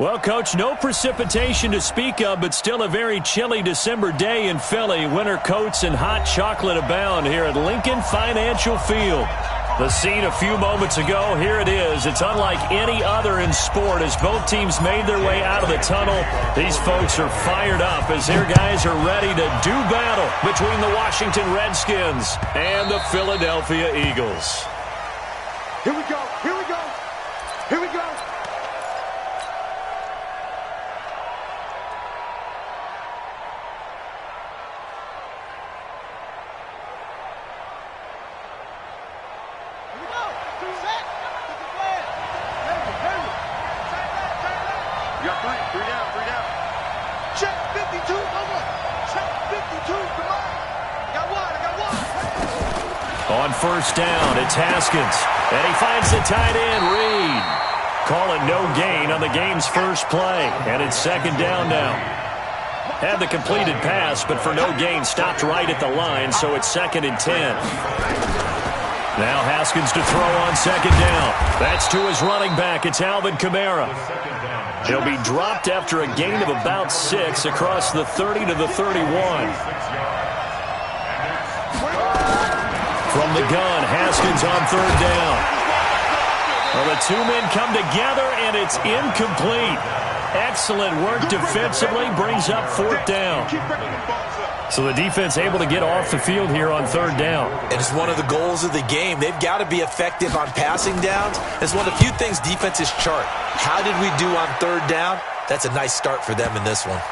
Well, Coach, no precipitation to speak of, but still a very chilly December day in Philly. Winter coats and hot chocolate abound here at Lincoln Financial Field. The scene a few moments ago, here it is. It's unlike any other in sport as both teams made their way out of the tunnel. These folks are fired up as their guys are ready to do battle between the Washington Redskins and the Philadelphia Eagles. Here we go. Here we go. Here we go. On first down, it's Haskins. And he finds the tight end, Reed. Call it no gain on the game's first play. And it's second down now. Had the completed pass, but for no gain, stopped right at the line, so it's 2nd and 10. Now Haskins to throw on second down. That's to his running back. It's Alvin Kamara. He'll be dropped after a gain of about 6 across the 30 to the 31. From the gun, Haskins on third down. Well, the two men come together, and it's incomplete. Excellent work defensively, brings up fourth down. So the defense able to get off the field here on third down. And it's one of the goals of the game. They've got to be effective on passing downs. It's one of the few things defenses chart. How did we do on third down? That's a nice start for them in this one.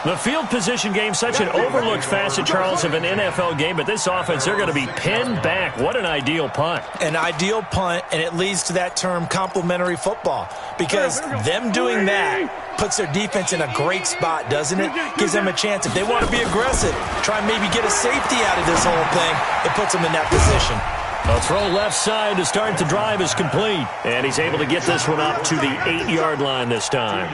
The field position game, such an overlooked facet, Charles, of an NFL game, but this offense, they're going to be pinned back. What an ideal punt. An ideal punt, and it leads to that term complementary football, because them doing that puts their defense in a great spot, doesn't it? Gives them a chance. If they want to be aggressive, try and maybe get a safety out of this whole thing, it puts them in that position. A throw left side to start the drive is complete. And he's able to get this one up to the 8-yard line this time.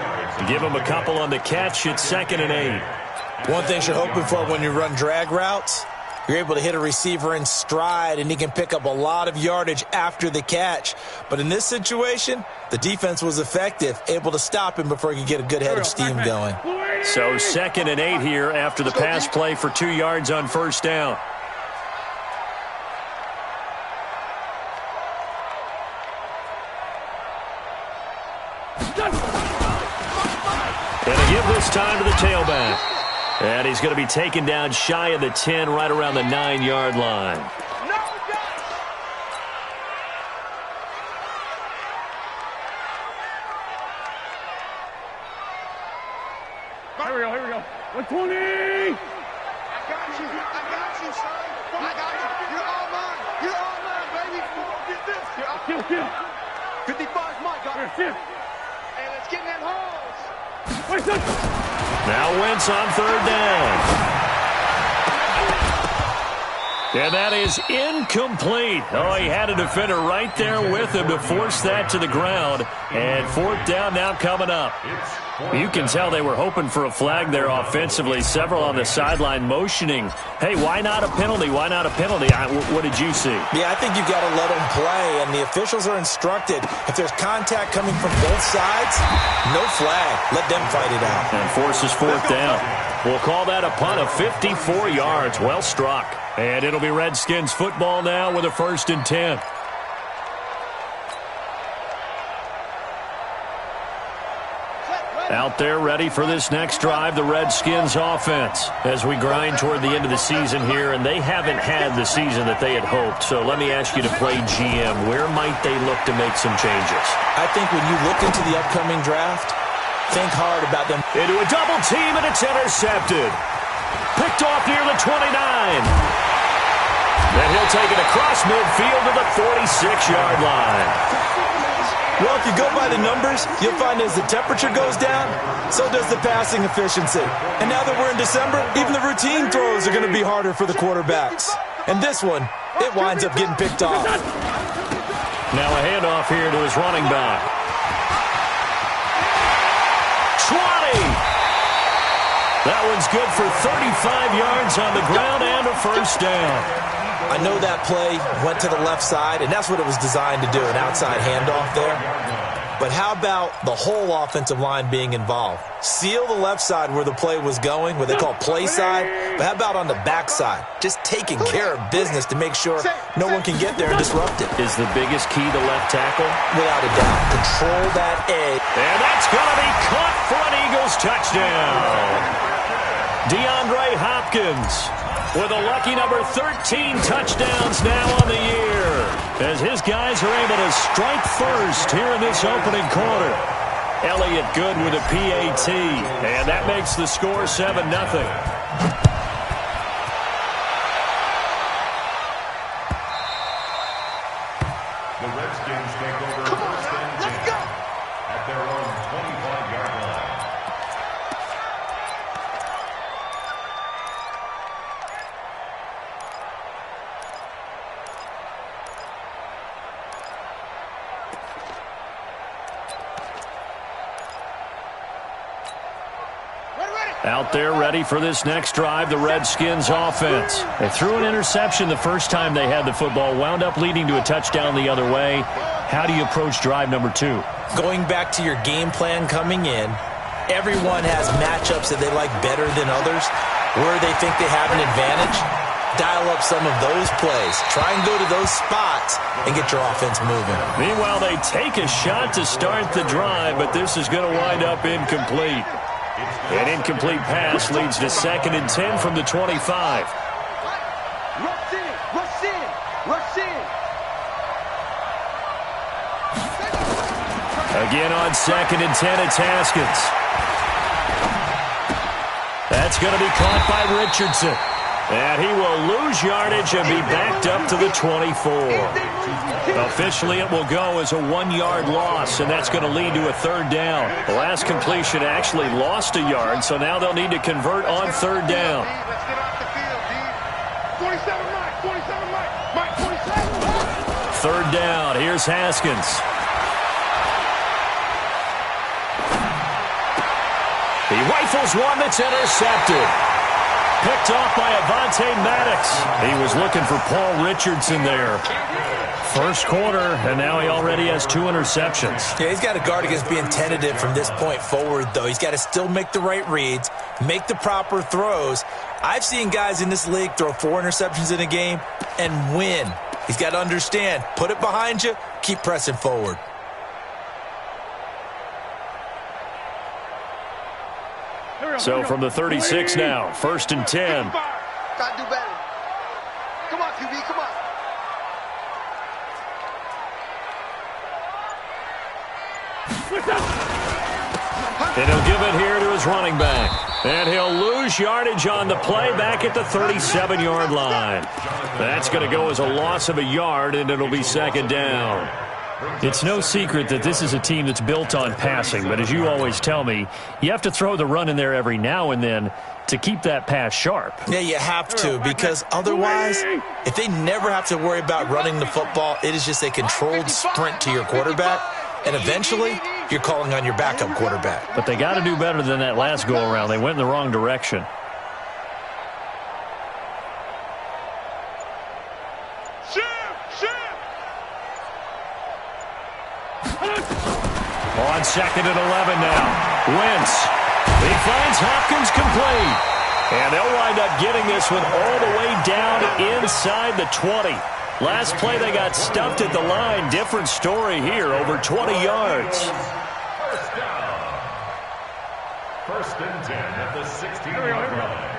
Give him a couple on the catch. It's 2nd and 8. One thing you're hoping for when you run drag routes, you're able to hit a receiver in stride, and he can pick up a lot of yardage after the catch. But in this situation, the defense was effective, able to stop him before he could get a good head of steam going. So 2nd and 8 here after the pass play for 2 yards on first down. And they give this time to the tailback. And he's going to be taken down shy of the 10, right around the 9-yard line. Here we go, here we go. 120! I got you, son. I got you. You're all mine. You're all mine, baby. Get this. Kill. 55's Mike. Here. And let's get in that hole. Now Wentz on third down. And that is incomplete. Oh, he had a defender right there with him to force that to the ground. And fourth down now coming up. You can tell they were hoping for a flag there offensively. Several on the sideline motioning. Hey, why not a penalty? Why not a penalty? What did you see? Yeah, I think you've got to let them play, and the officials are instructed. If there's contact coming from both sides, no flag. Let them fight it out. And forces fourth down. We'll call that a punt of 54 yards. Well struck. And it'll be Redskins football now with a 1st and 10. Out there ready for this next drive, the Redskins offense, as we grind toward the end of the season here, and they haven't had the season that they had hoped. So let me ask you to play GM. Where might they look to make some changes? I think when you look into the upcoming draft, think hard about them. Into a double team, and it's intercepted. Picked off near the 29. Then he'll take it across midfield to the 46-yard line. Well, if you go by the numbers, you'll find as the temperature goes down, so does the passing efficiency. And now that we're in December, even the routine throws are going to be harder for the quarterbacks. And this one, it winds up getting picked off. Now a handoff here to his running back. 20! That one's good for 35 yards on the ground and a first down. I know that play went to the left side, and that's what it was designed to do, an outside handoff there. But how about the whole offensive line being involved? Seal the left side where the play was going, what they call play side. But how about on the back side? Just taking care of business to make sure no one can get there and disrupt it. Is the biggest key to left tackle? Without a doubt. Control that edge. And that's going to be caught for an Eagles touchdown. DeAndre Hopkins with a lucky number 13 touchdowns now on the year, as his guys are able to strike first here in this opening quarter. Elliott good with a PAT, and that makes the score 7-0. The Redskins take over first and 10 at their own 25-yard line. Out there ready for this next drive, the Redskins offense. They threw an interception the first time they had the football, wound up leading to a touchdown the other way. How do you approach drive number 2? Going back to your game plan coming in, everyone has matchups that they like better than others, where they think they have an advantage. Dial up some of those plays. Try and go to those spots and get your offense moving. Meanwhile, they take a shot to start the drive, but this is going to wind up incomplete. An incomplete pass leads to 2nd and 10 from the 25. Rush in, rush in, rush in. Again on 2nd and 10, it's Haskins. That's going to be caught by Richardson. And he will lose yardage and be backed up to the 24. Officially, it will go as a 1-yard loss, and that's going to lead to a 3rd down. The last completion actually lost a yard, so now they'll need to convert on 3rd down. Let's get off the field, D. 27, Mike. 27, Mike. Mike, 27. 3rd down. Here's Haskins. He rifles one that's intercepted. Picked off by Avonte Maddox. He was looking for Paul Richardson there. First quarter, and now he already has 2 interceptions. Yeah, he's got to guard against being tentative from this point forward, though. He's got to still make the right reads, make the proper throws. I've seen guys in this league throw 4 interceptions in a game and win. He's got to understand, put it behind you, keep pressing forward. So from the 36 now, 1st and 10. Gotta do better. Come on, QB, come on. And he'll give it here to his running back. And he'll lose yardage on the play back at the 37-yard line. That's going to go as a loss of a yard, and it'll be 2nd down. It's no secret that this is a team that's built on passing, but as you always tell me, you have to throw the run in there every now and then to keep that pass sharp. Yeah, you have to, because otherwise, if they never have to worry about running the football, it is just a controlled sprint to your quarterback, and eventually, you're calling on your backup quarterback. But they got to do better than that last go-around. They went in the wrong direction. On 2nd and 11 now. Wentz. He finds Hopkins complete. And they'll wind up getting this one all the way down inside the 20. Last play they got stuffed at the line. Different story here, over 20 yards. First down. 1st and 10 at the 16-yard line.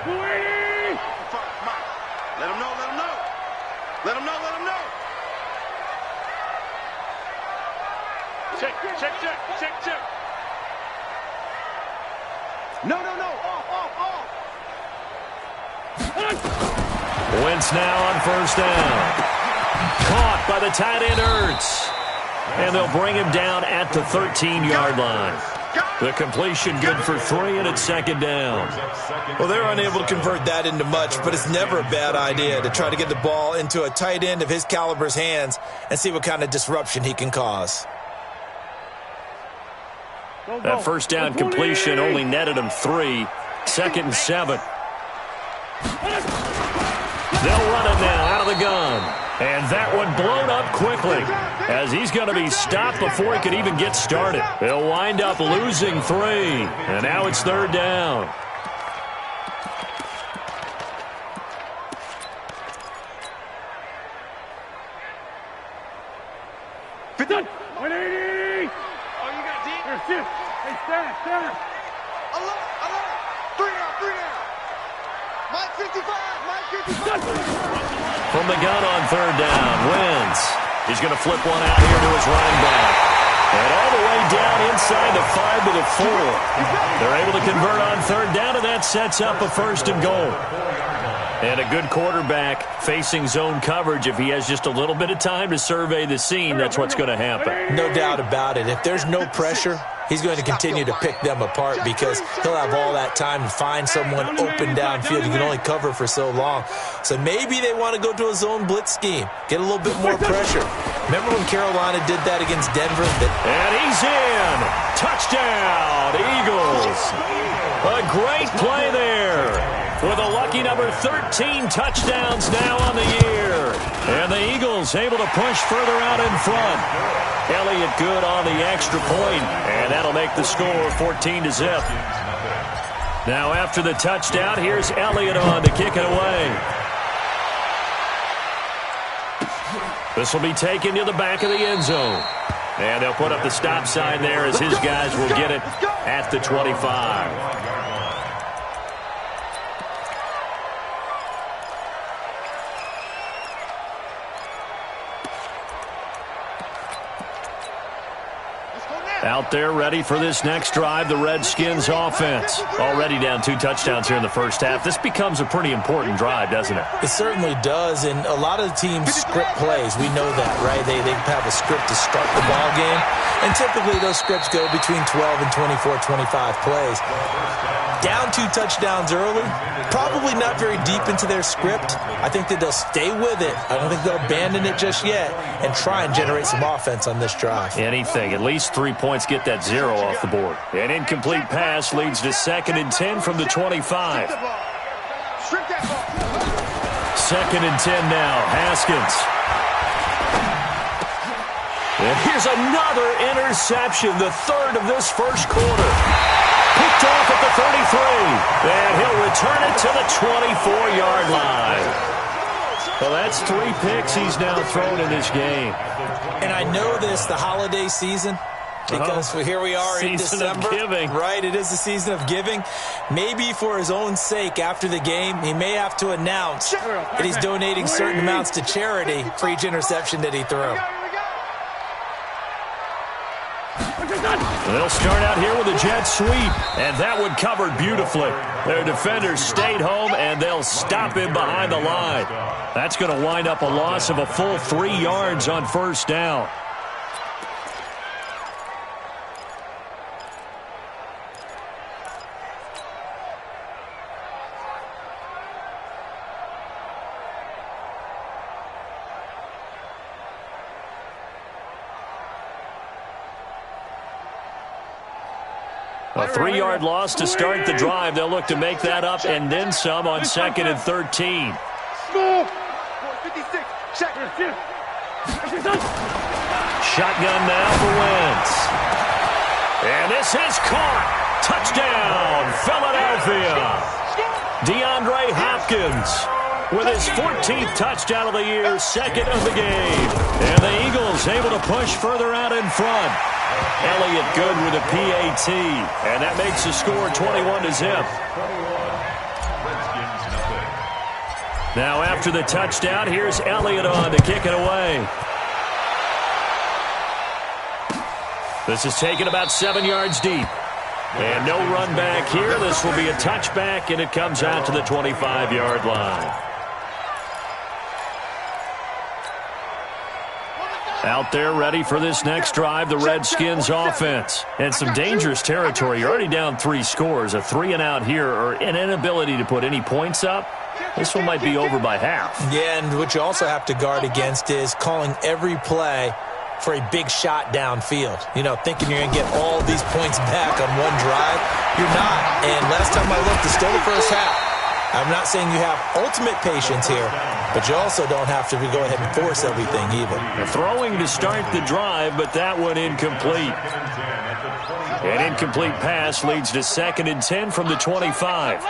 Let him know, let him know. Let him know, let him know. Check, check, check, check, check. No, no, no. Off. Wentz now on 1st down. Caught by the tight end Ertz. And they'll bring him down at the 13-yard line. The completion good for 3, and it's 2nd down. Well, they're unable to convert that into much, but it's never a bad idea to try to get the ball into a tight end of his caliber's hands and see what kind of disruption he can cause. That 1st down completion only netted him 3. 2nd and 7. They'll run it now out of the gun. And that one blown up quickly as he's going to be stopped before he could even get started. He'll wind up losing 3. And now it's 3rd down. Done. 180. Oh, you got deep? Here, sit. Hey, stand. Alert. 3 down. Mike 55. From the gun on 3rd down, Wentz. He's going to flip one out here to his running back. And all the way down inside the 5 to the 4. They're able to convert on 3rd down, and that sets up a 1st and goal. And a good quarterback facing zone coverage. If he has just a little bit of time to survey the scene, that's what's going to happen. No doubt about it. If there's no pressure, he's going to continue to pick them apart because he'll have all that time to find someone open downfield. You can only cover for so long. So maybe they want to go to a zone blitz scheme, get a little bit more pressure. Remember when Carolina did that against Denver? And he's in. Touchdown, Eagles. A great play there. With a lucky number 13 touchdowns now on the year. And the Eagles able to push further out in front. Elliott good on the extra point, and that'll make the score 14-0. Now after the touchdown, here's Elliott on to kick it away. This will be taken to the back of the end zone. And they'll put up the stop sign there as his guys will get it at the 25. Out there ready for this next drive, the Redskins offense. Already down 2 touchdowns here in the first half. This becomes a pretty important drive, doesn't it? It certainly does, and a lot of the teams script plays. We know that, right? They have a script to start the ball game, and typically those scripts go between 12 and 24, 25 plays. Down 2 touchdowns early, probably not very deep into their script. I think that they'll stay with it. I don't think they'll abandon it just yet and try and generate some offense on this drive. Anything, at least 3 points, get that 0 off the board. An incomplete pass leads to 2nd and 10 from the 25. 2nd and 10 now, Haskins. And here's another interception, the 3rd of this first quarter. Picked off at the 33, and he'll return it to the 24-yard line. Well, that's 3 picks he's now thrown in this game. And I know this, the holiday season, because here we are in December. Season of giving. Right, it is the season of giving. Maybe for his own sake, after the game, he may have to announce that he's donating certain amounts to charity for each interception that he threw. They'll start out here with a jet sweep, and that one covered beautifully. Their defenders stayed home, and they'll stop him behind the line. That's going to wind up a loss of a full 3 yards on 1st down. A 3-yard loss to start the drive. They'll look to make that up and then some on 2nd and 13. Shotgun now for Wentz. And this is caught. Touchdown, Philadelphia. DeAndre Hopkins with his 14th touchdown of the year, 2nd of the game. And the Eagles able to push further out in front. Elliott good with a PAT, and that makes the score 21-0. Now after the touchdown, here's Elliott on to kick it away. This is taken about 7 yards deep. And no run back here. This will be a touchback, and it comes out to the 25-yard line. Out there ready for this next drive, the Redskins offense. And some dangerous territory. You're already down 3 scores. A 3-and-out here, or an inability to put any points up. This one might be over by half. Yeah, and what you also have to guard against is calling every play for a big shot downfield. You know, thinking you're going to get all these points back on one drive. You're not. And last time I looked, it's still the first half. I'm not saying you have ultimate patience here, but you also don't have to go ahead and force everything either. Throwing to start the drive, but that one incomplete. An incomplete pass leads to 2nd and 10 from the 25.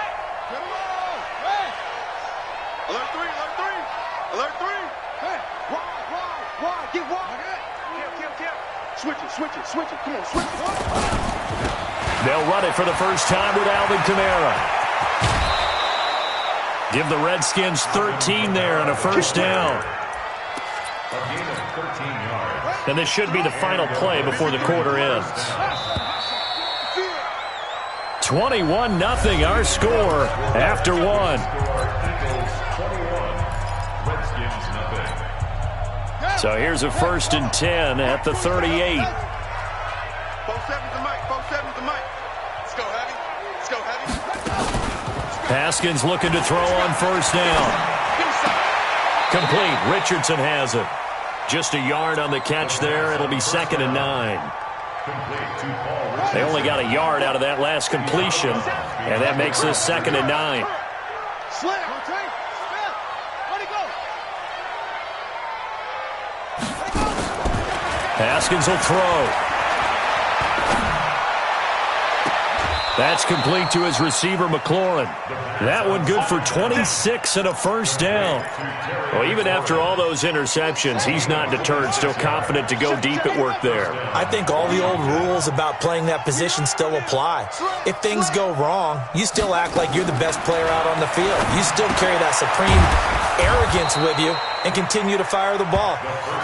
Switch it. Come on, switch it. They'll run it for the first time with Alvin Kamara. Give the Redskins 13 there on a first down. A gain of 13 yards. And this should be the final play before the quarter ends. 21-0 our score after one. So here's a 1st and 10 at the 38. 4-7's the mic. 4-7's the mic. Let's go, heavy. Let's go, heavy. Haskins looking to throw on first down. Complete. Richardson has it. Just a yard on the catch there. It'll be 2nd and 9. They only got a yard out of that last completion, and that makes this 2nd and 9. Haskins will throw. That's complete to his receiver, McLaurin. That one good for 26 and a first down. Well, even after all those interceptions, he's not deterred, still confident to go deep at work there. I think all the old rules about playing that position still apply. If things go wrong, you still act like you're the best player out on the field. You still carry that supreme arrogance with you and continue to fire the ball.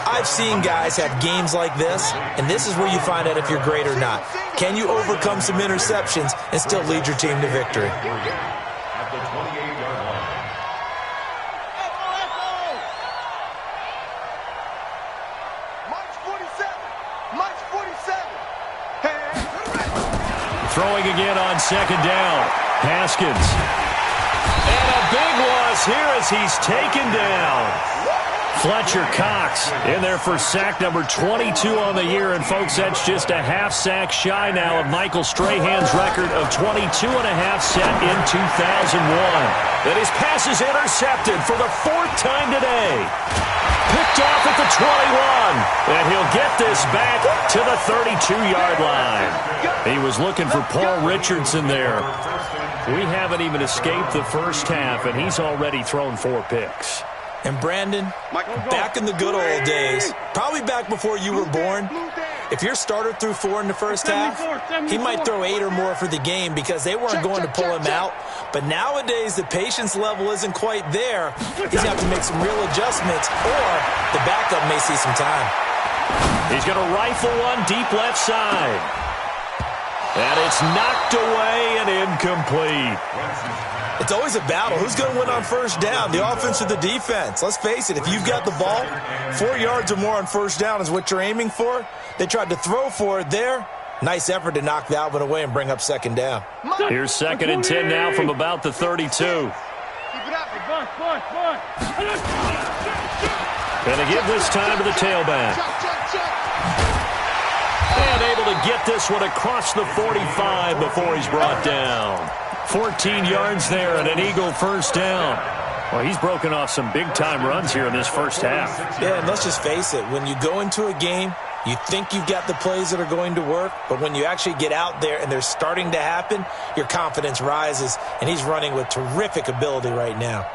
I've seen guys have games like this, and this is where you find out if you're great or not. Can you overcome some interceptions and still lead your team to victory? At the 28-yard line. March 47. March 47. Throwing again on 2nd down. Haskins. And a big loss here as he's taken down. Fletcher Cox in there for sack number 22 on the year. And, folks, that's just a half sack shy now of Michael Strahan's record of 22 and a half set in 2001. And his pass is intercepted for the 4th time today. Picked off at the 21. And he'll get this back to the 32-yard line. He was looking for Paul Richardson there. We haven't even escaped the first half, and he's already thrown 4 picks. And Brandon, back in the good old days, probably back before you were born, if your starter threw 4 in the first half, he might throw 8 or more for the game because they weren't going to pull him out. But nowadays, the patience level isn't quite there. He's going to have to make some real adjustments, or the backup may see some time. He's going to rifle one deep left side. And it's knocked away and incomplete. It's always a battle. Who's going to win on first down, the offense or the defense? Let's face it, if you've got the ball, 4 yards or more on first down is what you're aiming for. They tried to throw for it there. Nice effort to knock that one away and bring up 2nd down. Here's 2nd and 10 now from about the 32. And they give this time to the tailback. And able to get this one across the 45 before he's brought down. 14 yards there and an Eagle first down. Well, he's broken off some big-time runs here in this first half. Yeah, and let's just face it. When you go into a game, you think you've got the plays that are going to work, but when you actually get out there and they're starting to happen, your confidence rises, and he's running with terrific ability right now.